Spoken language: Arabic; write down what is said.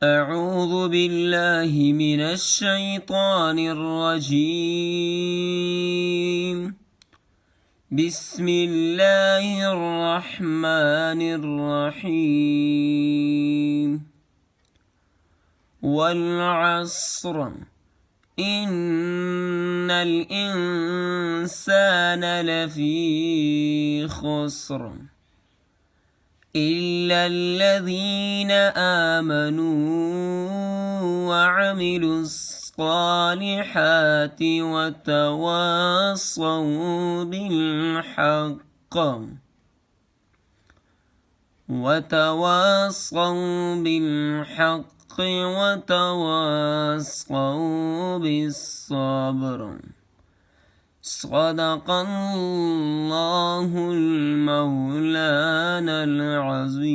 أعوذ بالله من الشيطان الرجيم. بسم الله الرحمن الرحيم. والعصر إن الإنسان لفي خسر إلا الذين آمنوا وعملوا الصالحات وتواصوا بالحق وتواصوا بالصبر. صدق الله المولانا العظيم.